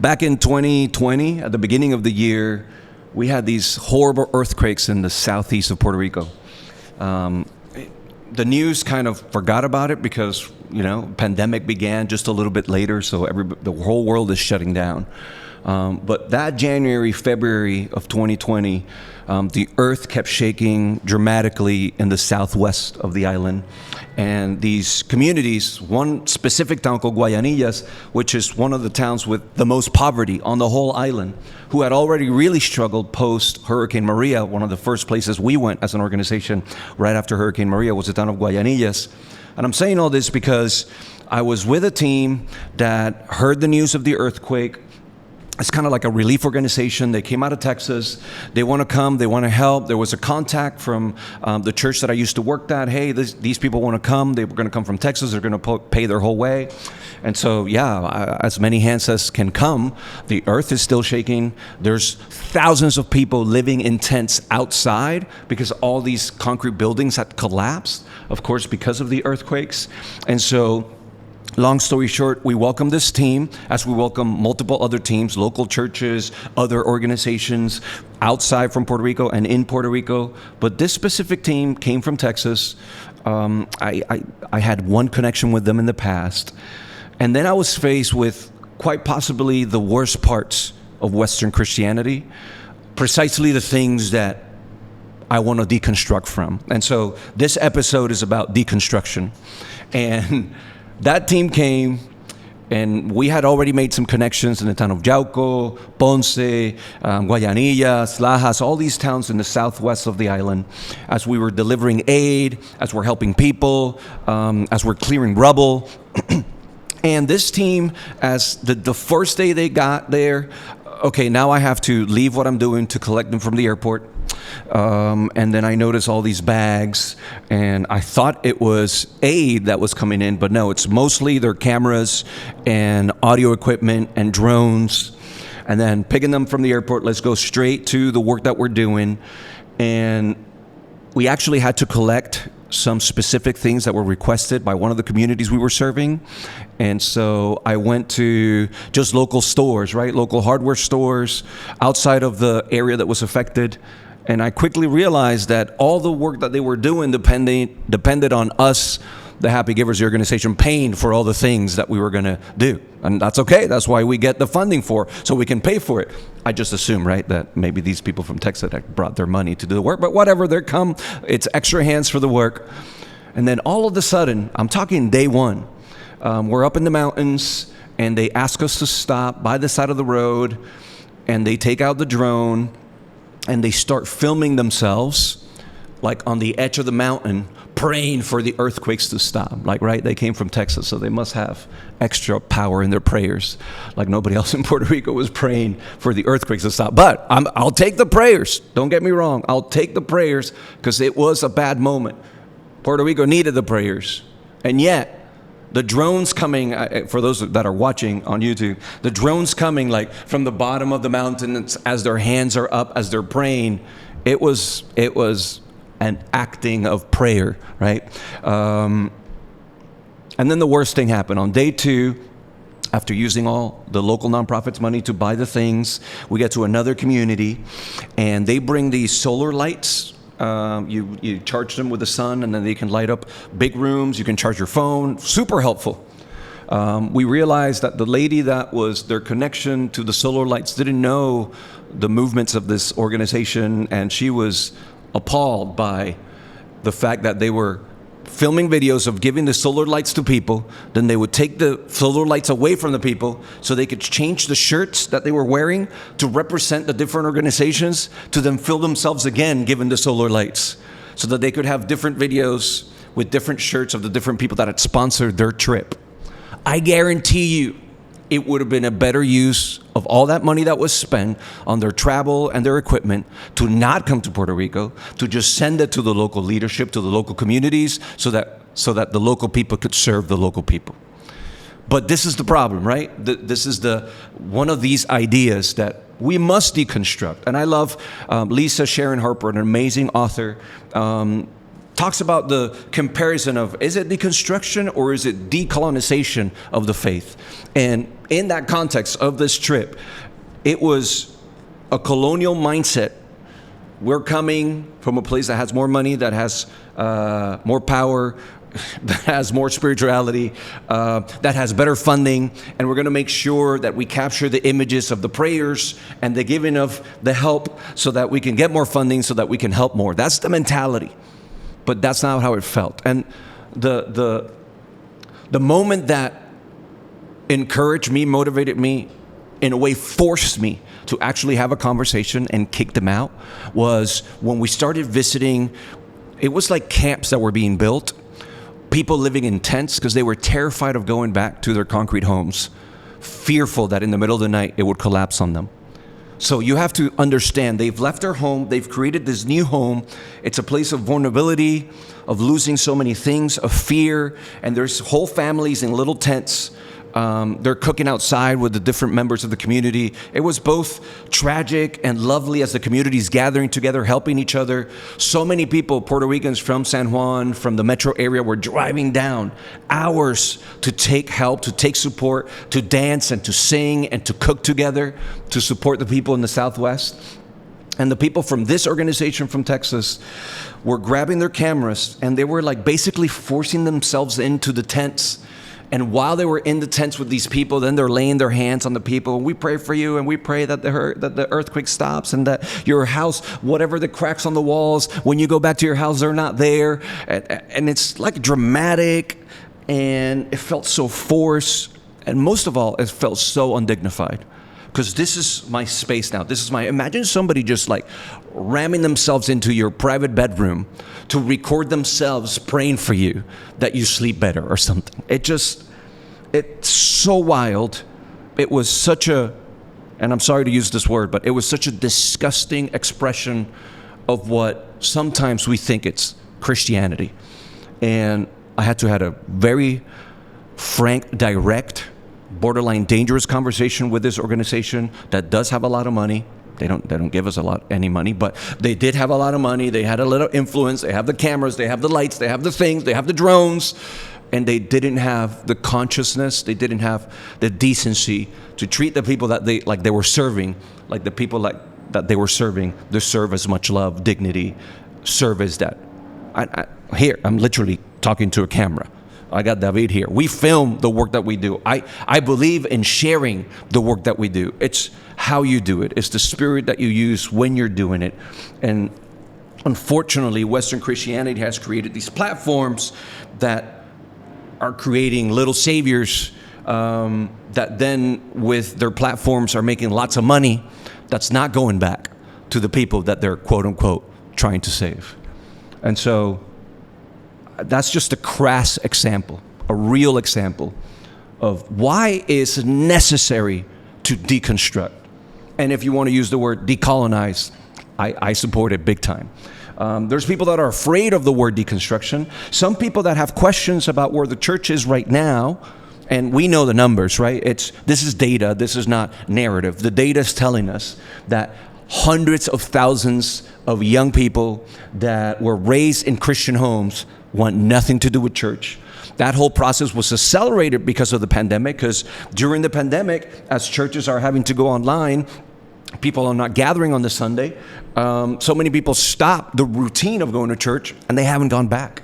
Back in 2020, at the beginning of the year, we had these horrible earthquakes in the southeast of Puerto Rico. The news kind of forgot about it because, pandemic began just a little bit later, so the whole world is shutting down. But that January, February of 2020, the earth kept shaking dramatically in the southwest of the island. And these communities, one specific town called Guayanillas, which is one of the towns with the most poverty on the whole island, who had already really struggled post Hurricane Maria. One of the first places we went as an organization right after Hurricane Maria was the town of Guayanillas. And I'm saying all this because I was with a team that heard the news of the earthquake. It's kind of like a relief organization. They came out of Texas. They want to come. They want to help. There was a contact from the church that I used to work at. Hey, these people want to come. They were going to come from Texas. They're going to pay their whole way. And so, as many hands as can come. The earth is still shaking. There's thousands of people living in tents outside because all these concrete buildings had collapsed, of course, because of the earthquakes. And so, long story short, we welcome this team as we welcome multiple other teams, local churches, other organizations outside from Puerto Rico and in Puerto Rico. But this specific team came from Texas. I had one connection with them in the past. And then I was faced with quite possibly the worst parts of Western Christianity, precisely the things that I want to deconstruct from. And so this episode is about deconstruction. And that team came, and we had already made some connections in the town of Yauco, Ponce, Guayanillas, Lajas, all these towns in the southwest of the island, as we were delivering aid, as we're helping people, as we're clearing rubble. And this team, as the first day they got there, okay, now I have to leave what I'm doing to collect them from the airport. And then I noticed all these bags, and I thought it was aid that was coming in, but no, it's mostly their cameras and audio equipment and drones. And then picking them from the airport, let's go straight to the work that we're doing. And we actually had to collect some specific things that were requested by one of the communities we were serving. And so I went to just local stores, right? Local hardware stores outside of the area that was affected. And I quickly realized that all the work that they were doing depended on us, the Happy Givers organization, paying for all the things that we were going to do. And that's okay. That's why we get the funding for, so we can pay for it. I just assume, right, that maybe these people from Texas had brought their money to do the work. But whatever, they come. It's extra hands for the work. And then all of a sudden, I'm talking day one, we're up in the mountains, and they ask us to stop by the side of the road, and they take out the drone, and they start filming themselves like on the edge of the mountain, praying for the earthquakes to stop. Like, right, they came from Texas, so they must have extra power in their prayers. Like nobody else in Puerto Rico was praying for the earthquakes to stop. But I'll take the prayers. Don't get me wrong. I'll take the prayers because it was a bad moment. Puerto Rico needed the prayers. And yet, the drones coming, for those that are watching on YouTube, the drones coming like from the bottom of the mountain as their hands are up, as they're praying, it was an acting of prayer, right? And then the worst thing happened. On day two, after using all the local nonprofits' money to buy the things, we get to another community, and they bring these solar lights. You charge them with the sun, and then they can light up big rooms. You can charge your phone. Super helpful. We realized that the lady that was their connection to the solar lights didn't know the movements of this organization, and she was appalled by the fact that they were filming videos of giving the solar lights to people. Then they would take the solar lights away from the people so they could change the shirts that they were wearing to represent the different organizations, to then fill themselves again given the solar lights, so that they could have different videos with different shirts of the different people that had sponsored their trip. I guarantee you it would have been a better use of all that money that was spent on their travel and their equipment to not come to Puerto Rico, to just send it to the local leadership, to the local communities, so that the local people could serve the local people. But this is the problem, right? This is one of these ideas that we must deconstruct. And I love Lisa Sharon Harper, an amazing author, talks about the comparison of, is it deconstruction or is it decolonization of the faith? And in that context of this trip, it was a colonial mindset. We're coming from a place that has more money, that has more power, that has more spirituality, that has better funding, and we're going to make sure that we capture the images of the prayers and the giving of the help so that we can get more funding so that we can help more. That's the mentality, but that's not how it felt. And the moment that encouraged me, motivated me, in a way forced me to actually have a conversation and kick them out was when we started visiting. It was like camps that were being built, people living in tents because they were terrified of going back to their concrete homes, fearful that in the middle of the night it would collapse on them. So you have to understand, they've left their home, they've created this new home. It's a place of vulnerability, of losing so many things, of fear, and there's whole families in little tents. They're cooking outside with the different members of the community. It was both tragic and lovely as the community's gathering together, helping each other. So many people, Puerto Ricans from San Juan, from the metro area, were driving down hours to take help, to take support, to dance and to sing and to cook together, to support the people in the Southwest. And the people from this organization from Texas were grabbing their cameras and they were like basically forcing themselves into the tents. And while they were in the tents with these people, then they're laying their hands on the people. We pray for you, and we pray that the earthquake stops and that your house, whatever the cracks on the walls, when you go back to your house, they're not there. And it's like dramatic, and it felt so forced. And most of all, it felt so undignified. Because this is my space now. Imagine somebody just like ramming themselves into your private bedroom to record themselves praying for you that you sleep better or something. It's so wild. It was such a, and I'm sorry to use this word, but it was such a disgusting expression of what sometimes we think it's Christianity. And I had to have a very frank, direct, borderline dangerous conversation with this organization that does have a lot of money. They don't give us any money, but they did have a lot of money. They had a little influence. They have the cameras, they have the lights, they have the things, they have the drones, and they didn't have the consciousness. They didn't have the decency to treat the people that they were serving, like the people that they were serving, deserve as much love, dignity, service that. Here, I'm literally talking to a camera. I got David here. We film the work that we do. I believe in sharing the work that we do. It's how you do it. It's the spirit that you use when you're doing it. And unfortunately, Western Christianity has created these platforms that are creating little saviors that then with their platforms are making lots of money that's not going back to the people that they're quote unquote trying to save. And so that's just a crass example, a real example of why it's necessary to deconstruct. And if you want to use the word decolonize, I support it big time. There's people that are afraid of the word deconstruction. Some people that have questions about where the church is right now, and we know the numbers, right? This is data, this is not narrative. The data is telling us that hundreds of thousands of young people that were raised in Christian homes want nothing to do with church. That whole process was accelerated because of the pandemic, because during the pandemic, as churches are having to go online, people are not gathering on the Sunday. So many people stopped the routine of going to church, and they haven't gone back.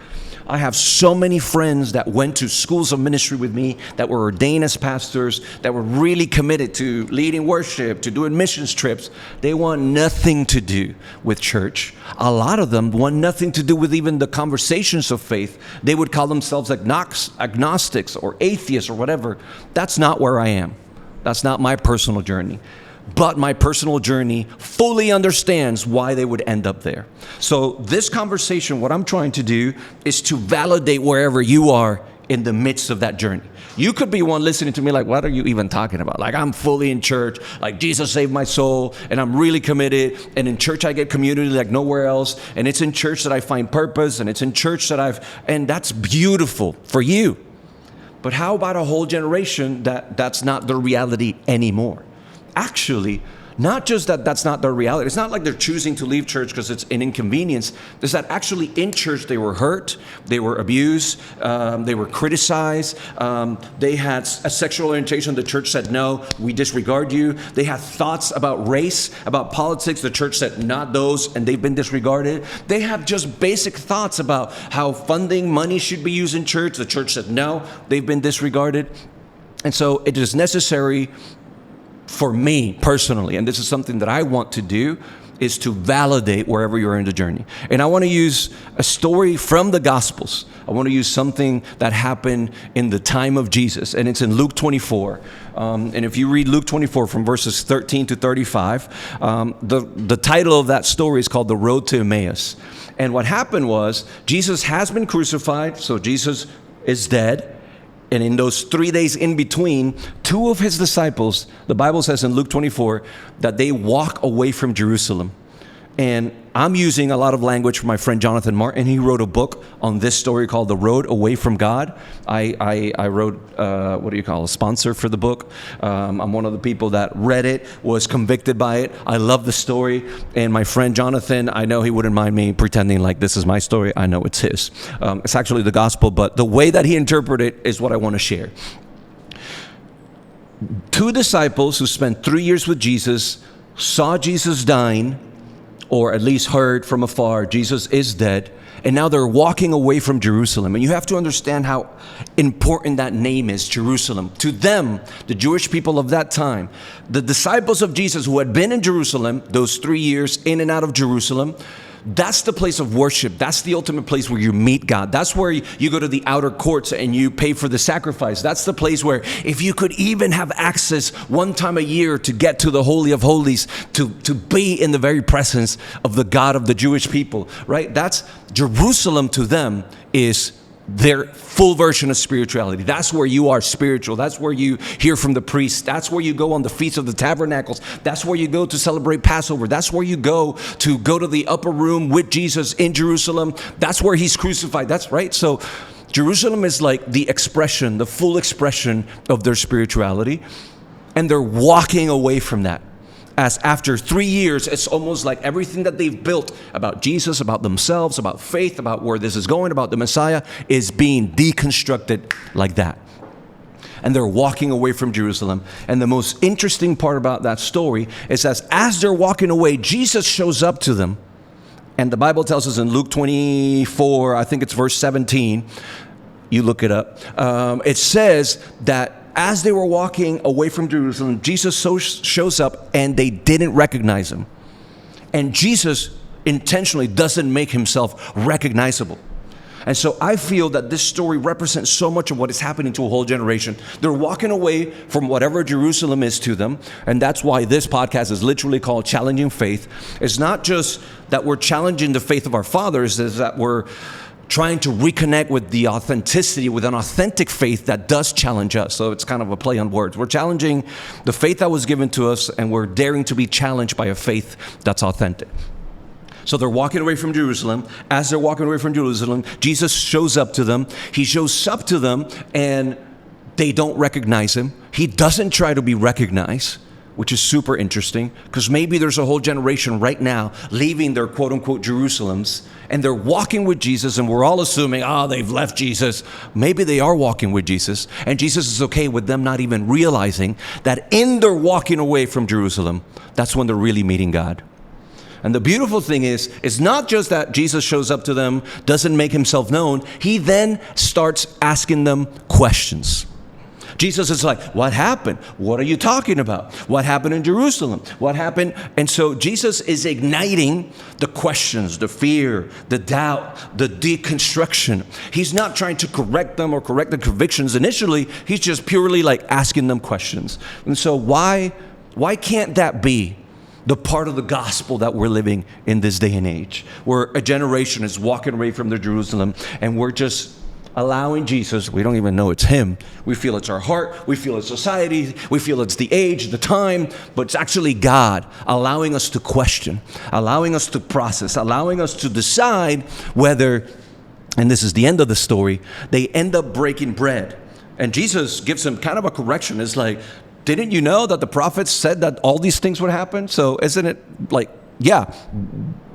I have so many friends that went to schools of ministry with me, that were ordained as pastors, that were really committed to leading worship, to doing missions trips. They want nothing to do with church. A lot of them want nothing to do with even the conversations of faith. They would call themselves agnostics or atheists or whatever. That's not where I am. That's not my personal journey. But my personal journey fully understands why they would end up there. So this conversation, what I'm trying to do is to validate wherever you are in the midst of that journey. You could be one listening to me like, what are you even talking about? Like, I'm fully in church, like Jesus saved my soul, and I'm really committed, and in church I get community like nowhere else, and it's in church that I find purpose, and it's in church that and that's beautiful for you. But how about a whole generation that's not the reality anymore? Actually, Not just that that's not their reality. It's not like they're choosing to leave church because it's an inconvenience. It's that actually in church they were hurt, they were abused, they were criticized, they had a sexual orientation. The church said, no, we disregard you. They had thoughts about race, about politics. The church said, not those, and they've been disregarded. They have just basic thoughts about how funding, money should be used in church. The church said, no, they've been disregarded. And so it is necessary for me personally, and this is something that I want to do, is to validate wherever you're in the journey. And I want to use a story from the Gospels. I want to use something that happened in the time of Jesus, and it's in Luke 24. And if you read Luke 24 from verses 13 to 35, the title of that story is called The Road to Emmaus. And what happened was, Jesus has been crucified, so Jesus is dead. And in those 3 days in between, two of his disciples, the Bible says in Luke 24, that they walk away from Jerusalem. And I'm using a lot of language from my friend Jonathan Martin. He wrote a book on this story called The Road Away from God. I wrote, a sponsor for the book. I'm one of the people that read it, was convicted by it. I love the story. And my friend Jonathan, I know he wouldn't mind me pretending like this is my story. I know it's his. It's actually the gospel, but the way that he interpreted it is what I want to share. Two disciples who spent 3 years with Jesus saw Jesus dying, or at least heard from afar, Jesus is dead, and now they're walking away from Jerusalem. And you have to understand how important that name is, Jerusalem. To them, the Jewish people of that time, the disciples of Jesus who had been in Jerusalem, those 3 years in and out of Jerusalem, that's the place of worship. That's the ultimate place where you meet God. That's where you go to the outer courts and you pay for the sacrifice. That's the place where if you could even have access one time a year to get to the Holy of Holies, to be in the very presence of the God of the Jewish people, right? That's Jerusalem to them is their full version of spirituality. That's where you are spiritual. That's where you hear from the priest. That's where you go on the Feast of the Tabernacles. That's where you go to celebrate Passover. That's where you go to the upper room with Jesus in Jerusalem. That's where he's crucified. That's right. So Jerusalem is like the expression, the full expression of their spirituality. And they're walking away from that. As after 3 years, it's almost like everything that they've built about Jesus, about themselves, about faith, about where this is going, about the Messiah, is being deconstructed like that. And they're walking away from Jerusalem. And the most interesting part about that story is that as they're walking away, Jesus shows up to them. And the Bible tells us in Luke 24, I think it's verse 17, you look it up, it says that as they were walking away from Jerusalem, Jesus shows up and they didn't recognize him. And Jesus intentionally doesn't make himself recognizable. And so I feel that this story represents so much of what is happening to a whole generation. They're walking away from whatever Jerusalem is to them. And that's why this podcast is literally called Challenging Faith. It's not just that we're challenging the faith of our fathers, it's that we're trying to reconnect with the authenticity, with an authentic faith that does challenge us. So it's kind of a play on words. We're challenging the faith that was given to us, and we're daring to be challenged by a faith that's authentic. So they're walking away from Jerusalem. As they're walking away from Jerusalem, Jesus shows up to them. He shows up to them, and they don't recognize him. He doesn't try to be recognized, which is super interesting, because maybe there's a whole generation right now leaving their quote-unquote Jerusalems, and they're walking with Jesus, and we're all assuming, they've left Jesus. Maybe they are walking with Jesus, and Jesus is okay with them not even realizing that in their walking away from Jerusalem, that's when they're really meeting God. And the beautiful thing is, it's not just that Jesus shows up to them, doesn't make himself known. He then starts asking them questions. Jesus is like, what happened? What are you talking about? What happened in Jerusalem? What happened? And so Jesus is igniting the questions, the fear, the doubt, the deconstruction. He's not trying to correct them or correct the convictions initially. He's just purely like asking them questions. And so why can't that be the part of the gospel that we're living in this day and age, where a generation is walking away from their Jerusalem and we're just allowing Jesus, we don't even know it's him. We feel it's our heart, we feel it's society, we feel it's the age, the time, but it's actually God allowing us to question, allowing us to process, allowing us to decide whether, and this is the end of the story, they end up breaking bread. And Jesus gives them kind of a correction. It's like, Didn't you know that the prophets said that all these things would happen? So isn't it like, yeah,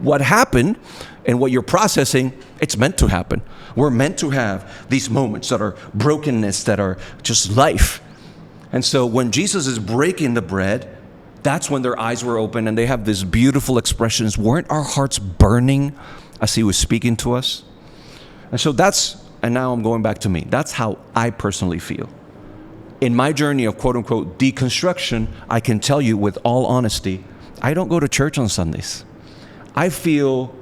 what happened and what you're processing, it's meant to happen. We're meant to have these moments that are brokenness, that are just life. And so when Jesus is breaking the bread, that's when their eyes were open and they have these beautiful expressions. Weren't our hearts burning as he was speaking to us? And so and now I'm going back to me. That's how I personally feel. In my journey of quote unquote deconstruction, I can tell you with all honesty, I don't go to church on Sundays. I feel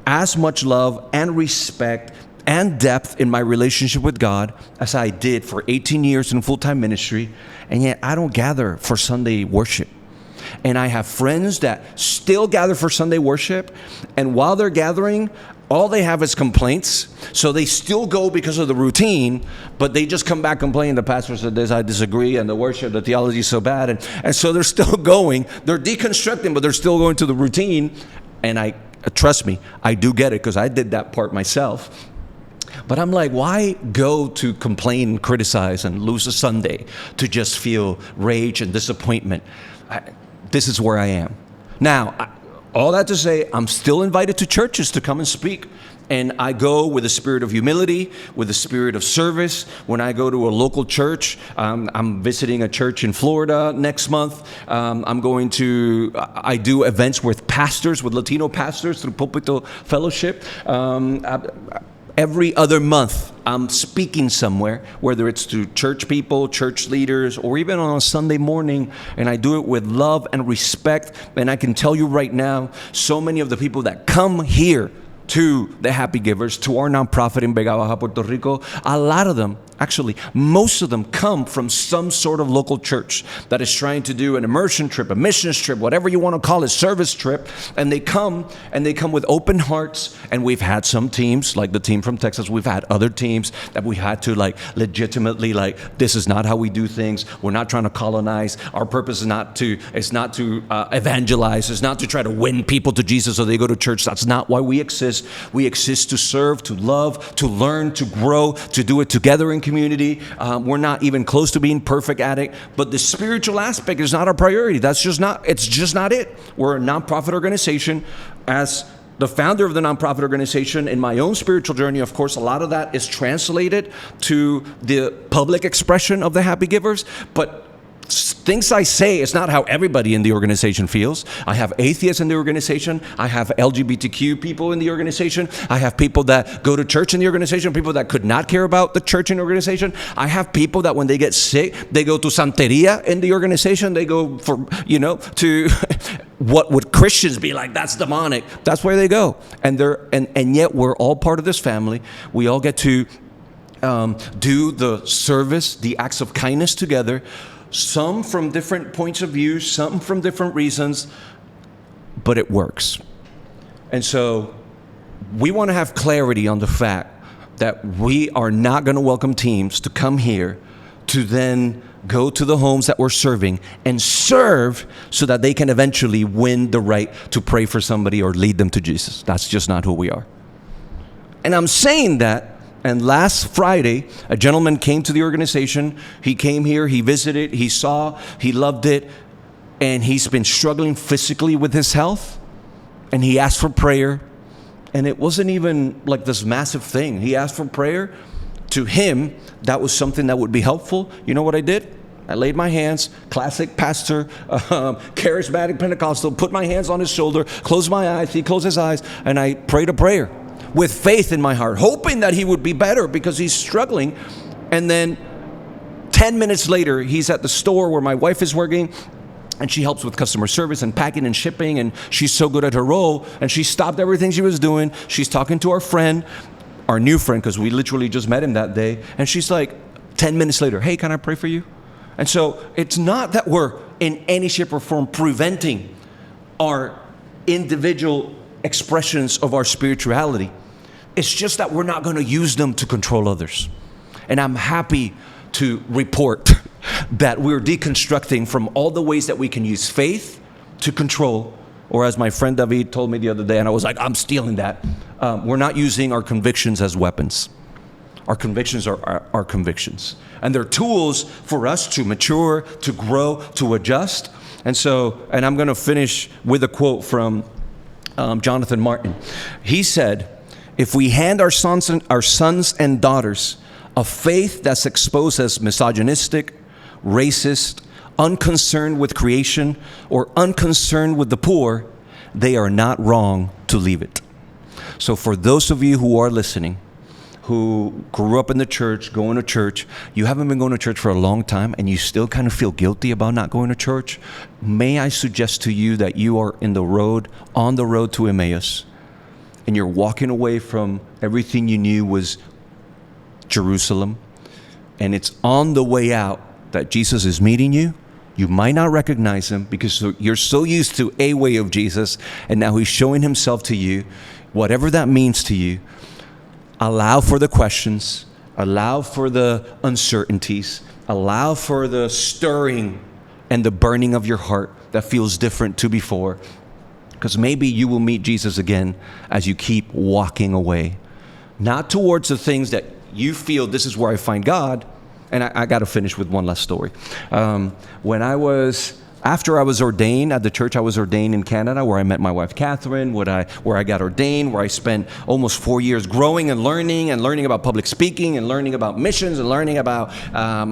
as much love and respect and depth in my relationship with God as I did for 18 years in full-time ministry, and yet I don't gather for Sunday worship. And I have friends that still gather for Sunday worship, and while they're gathering, all they have is complaints. So they still go because of the routine, but they just come back complaining. The pastor said this, I disagree, and the worship, the theology is so bad. And so they're still going. They're deconstructing, but they're still going to the routine. And trust me, I do get it because I did that part myself. But I'm like, why go to complain and criticize and lose a Sunday to just feel rage and disappointment? This is where I am. Now, all that to say, I'm still invited to churches to come and speak. And I go with a spirit of humility, with a spirit of service. When I go to a local church, I'm visiting a church in Florida next month. I do events with pastors, with Latino pastors through Pulpito Fellowship. Every other month, I'm speaking somewhere, whether it's to church people, church leaders, or even on a Sunday morning, and I do it with love and respect. And I can tell you right now, so many of the people that come here to the Happy Givers, to our nonprofit in Vega Baja, Puerto Rico, a lot of them, actually, most of them come from some sort of local church that is trying to do an immersion trip, a missions trip, whatever you want to call it, service trip. And they come with open hearts. And we've had some teams, like the team from Texas, we've had other teams that we had to legitimately, this is not how we do things. We're not trying to colonize. Our purpose is not to evangelize. It's not to try to win people to Jesus so they go to church. That's not why we exist. We exist to serve, to love, to learn, to grow, to do it together in community. We're not even close to being perfect at it, but the spiritual aspect is not our priority. It's just not it. We're a nonprofit organization. As the founder of the nonprofit organization, in my own spiritual journey, of course, a lot of that is translated to the public expression of the Happy Givers, but things I say is not how everybody in the organization feels. I have atheists in the organization. I have LGBTQ people in the organization. I have people that go to church in the organization, people that could not care about the church in the organization. I have people that when they get sick, they go to Santeria in the organization. They go to what would Christians be like? That's demonic. That's where they go. And yet we're all part of this family. We all get to do the service, the acts of kindness together. Some from different points of view, some from different reasons, but it works. And so we want to have clarity on the fact that we are not going to welcome teams to come here to then go to the homes that we're serving and serve so that they can eventually win the right to pray for somebody or lead them to Jesus. That's just not who we are. And I'm saying that. And last Friday, a gentleman came to the organization. He came here, he visited, he saw, he loved it, and he's been struggling physically with his health. And he asked for prayer, and it wasn't even like this massive thing. He asked for prayer. To him, that was something that would be helpful. You know what I did? I laid my hands, classic pastor, charismatic Pentecostal, put my hands on his shoulder, closed my eyes, he closed his eyes, and I prayed a prayer with faith in my heart, hoping that he would be better because he's struggling. And then 10 minutes later, he's at the store where my wife is working, and she helps with customer service and packing and shipping, and she's so good at her role, and she stopped everything she was doing. She's talking to our friend, our new friend, because we literally just met him that day, and she's like, 10 minutes later, hey, can I pray for you? And so it's not that we're in any shape or form preventing our individual expressions of our spirituality. It's just that we're not going to use them to control others. And I'm happy to report that we're deconstructing from all the ways that we can use faith to control, or as my friend David told me the other day, and I was like, I'm stealing that. We're not using our convictions as weapons. Our convictions are our convictions. And they're tools for us to mature, to grow, to adjust. And I'm going to finish with a quote from Jonathan Martin. He said, if we hand our sons and daughters a faith that's exposed as misogynistic, racist, unconcerned with creation, or unconcerned with the poor, they are not wrong to leave it. So for those of you who are listening, who grew up in the church, going to church, you haven't been going to church for a long time and you still kind of feel guilty about not going to church, may I suggest to you that you are on the road to Emmaus, and you're walking away from everything you knew was Jerusalem, and it's on the way out that Jesus is meeting you. You might not recognize him because you're so used to a way of Jesus, and now he's showing himself to you. Whatever that means to you, allow for the questions, allow for the uncertainties, allow for the stirring and the burning of your heart that feels different to before, because maybe you will meet Jesus again as you keep walking away, not towards the things that you feel this is where I find God. And I got to finish with one last story. After I was ordained at the church, I was ordained in Canada, where I met my wife, Catherine, where I got ordained, where I spent almost 4 years growing and learning about public speaking and learning about missions and learning about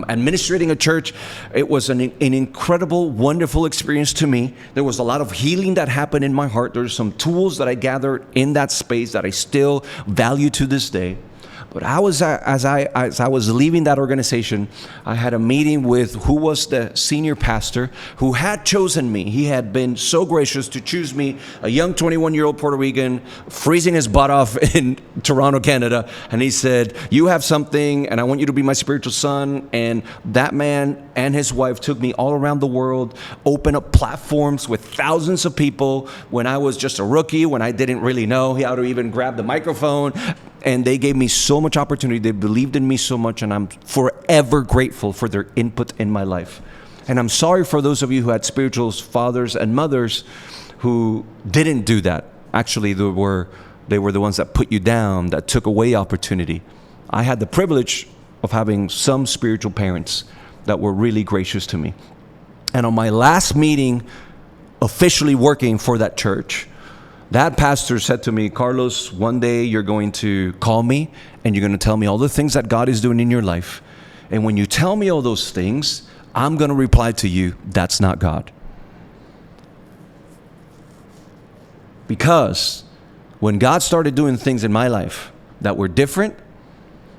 administrating a church. It was an incredible, wonderful experience to me. There was a lot of healing that happened in my heart. There's some tools that I gathered in that space that I still value to this day. But as I was leaving that organization, I had a meeting with who was the senior pastor who had chosen me. He had been so gracious to choose me, a young 21-year-old Puerto Rican, freezing his butt off in Toronto, Canada. And he said, you have something, and I want you to be my spiritual son. And that man and his wife took me all around the world, opened up platforms with thousands of people when I was just a rookie, when I didn't really know how to even grab the microphone. And they gave me so much opportunity. They believed in me so much, and I'm forever grateful for their input in my life. And I'm sorry for those of you who had spiritual fathers and mothers who didn't do that. Actually, they were the ones that put you down, that took away opportunity. I had the privilege of having some spiritual parents that were really gracious to me. And on my last meeting, officially working for that church, that pastor said to me, Carlos, one day you're going to call me and you're going to tell me all the things that God is doing in your life. And when you tell me all those things, I'm going to reply to you, that's not God. Because when God started doing things in my life that were different,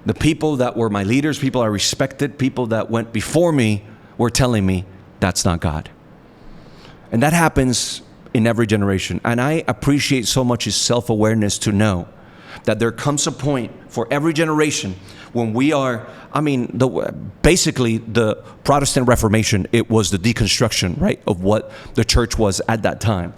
the people that were my leaders, people I respected, people that went before me were telling me, that's not God. And that happens in every generation. And I appreciate so much his self-awareness to know that there comes a point for every generation when we are, basically the Protestant Reformation, it was the deconstruction, right, of what the church was at that time.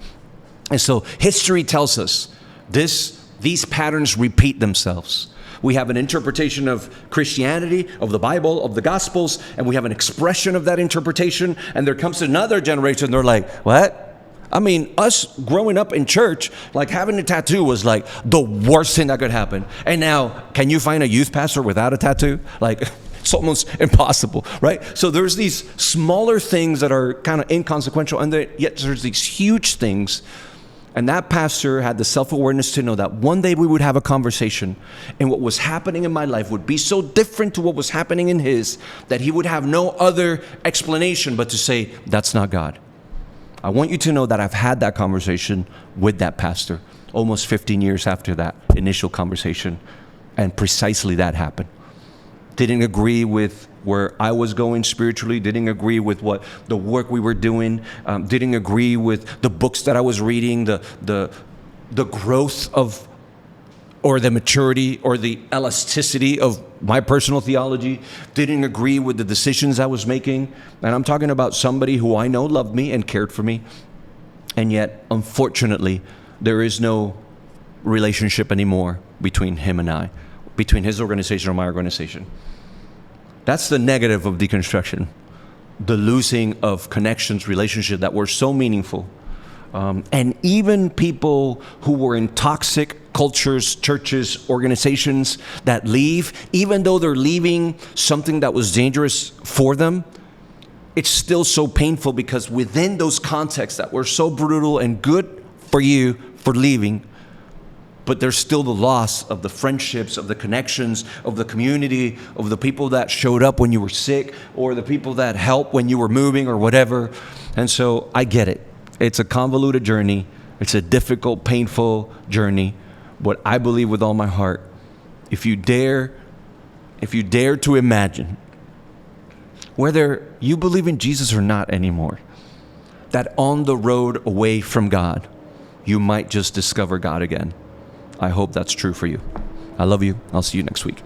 And so history tells us these patterns repeat themselves. We have an interpretation of Christianity, of the Bible, of the Gospels, and we have an expression of that interpretation. And there comes another generation, they're like, what? Us growing up in church, like having a tattoo was like the worst thing that could happen. And now, can you find a youth pastor without a tattoo? Like, it's almost impossible, right? So there's these smaller things that are kind of inconsequential, and yet there's these huge things. And that pastor had the self-awareness to know that one day we would have a conversation, and what was happening in my life would be so different to what was happening in his, that he would have no other explanation but to say, that's not God. I want you to know that I've had that conversation with that pastor almost 15 years after that initial conversation, and precisely that happened. Didn't agree with where I was going spiritually, didn't agree with what the work we were doing, didn't agree with the books that I was reading, the growth of, or the maturity or the elasticity of my personal theology, didn't agree with the decisions I was making. And I'm talking about somebody who I know loved me and cared for me. And yet, unfortunately, there is no relationship anymore between him and I, between his organization or my organization. That's the negative of deconstruction, the losing of connections, relationships that were so meaningful. And even people who were in toxic cultures, churches, organizations that leave, even though they're leaving something that was dangerous for them, it's still so painful because within those contexts that were so brutal and good for you for leaving, but there's still the loss of the friendships, of the connections, of the community, of the people that showed up when you were sick, or the people that helped when you were moving or whatever. And so I get it. It's a convoluted journey. It's a difficult, painful journey. But I believe with all my heart, if you dare to imagine, whether you believe in Jesus or not anymore, that on the road away from God, you might just discover God again. I hope that's true for you. I love you. I'll see you next week.